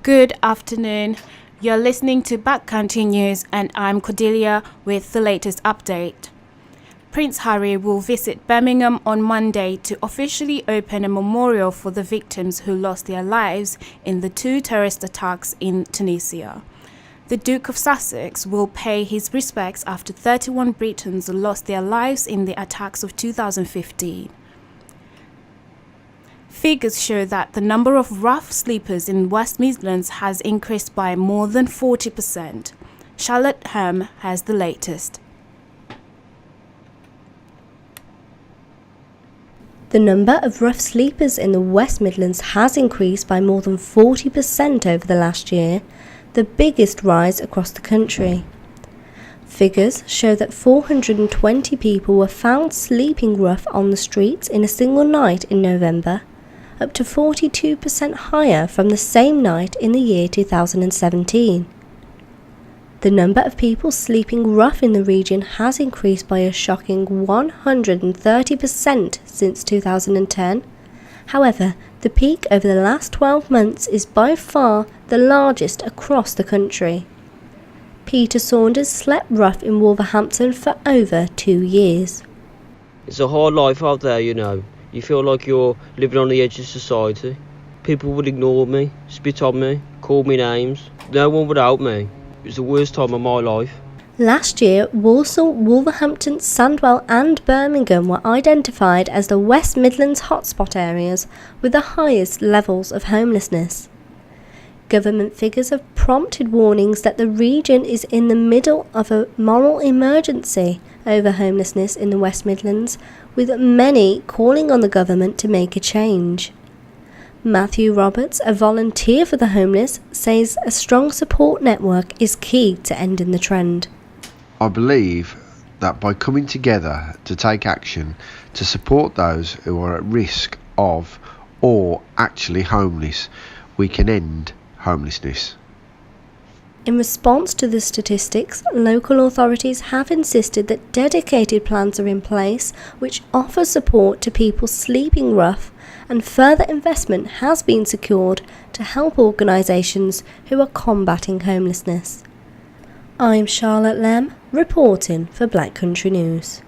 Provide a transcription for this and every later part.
Good afternoon. You're listening to Backcountry News and I'm Cordelia with the latest update. Prince Harry will visit Birmingham on Monday to officially open a memorial for the victims who lost their lives in the 2 terrorist attacks in Tunisia. The Duke of Sussex will pay his respects after 31 Britons lost their lives in the attacks of 2015. Figures show that the number of rough sleepers in West Midlands has increased by more than 40%. Charlotte Ham has the latest. The number of rough sleepers in the West Midlands has increased by more than 40% over the last year, the biggest rise across the country. Figures show that 420 people were found sleeping rough on the streets in a single night in November, up to 42% higher from the same night in the year 2017. The number of people sleeping rough in the region has increased by a shocking 130% since 2010. However, the peak over the last 12 months is by far the largest across the country. Peter Saunders slept rough in Wolverhampton for over 2 years. It's a hard life out there, you know. You feel like you're living on the edge of society. People would ignore me, spit on me, call me names. No one would help me. It was the worst time of my life. Last year, Walsall, Wolverhampton, Sandwell and Birmingham were identified as the West Midlands hotspot areas with the highest levels of homelessness. Government figures have prompted warnings that the region is in the middle of a moral emergency over homelessness in the West Midlands, with many calling on the government to make a change. Matthew Roberts, a volunteer for the homeless, says a strong support network is key to ending the trend. I believe that by coming together to take action to support those who are at risk of or actually homeless, we can end homelessness. In response to the statistics, local authorities have insisted that dedicated plans are in place which offer support to people sleeping rough, and further investment has been secured to help organisations who are combating homelessness. I'm Charlotte Lem, reporting for Black Country News.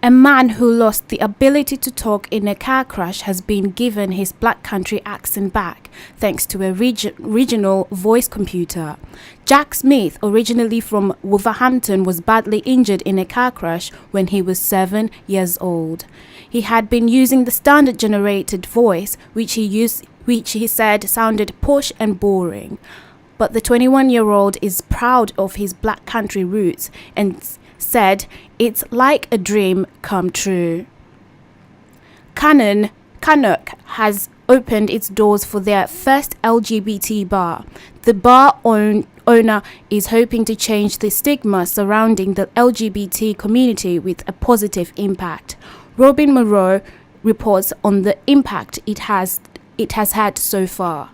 A man who lost the ability to talk in a car crash has been given his Black Country accent back thanks to a regional voice computer. Jack Smith, originally from Wolverhampton, was badly injured in a car crash when he was 7 years old. He had been using the standard generated voice, which he said sounded posh and boring. But the 21-year-old is proud of his Black Country roots and said it's like a dream come true. Canuck has opened its doors for their first LGBT bar. The bar owner is hoping to change the stigma surrounding the LGBT community with a positive impact. Robin Monroe reports on the impact it has had so far.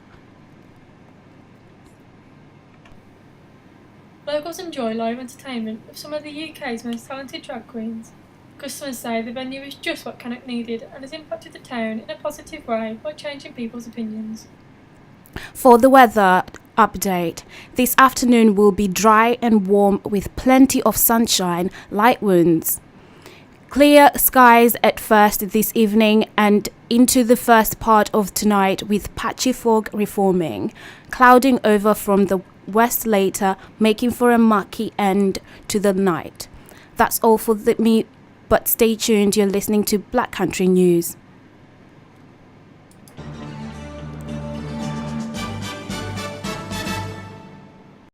Locals enjoy live entertainment of some of the UK's most talented drag queens. Customers say the venue is just what Canuck needed and has impacted the town in a positive way by changing people's opinions. For the weather update, this afternoon will be dry and warm with plenty of sunshine, light winds. Clear skies at first this evening and into the first part of tonight with patchy fog reforming, clouding over from the west later, making for a murky end to the night. That's all for me, but stay tuned, you're listening to Black Country News.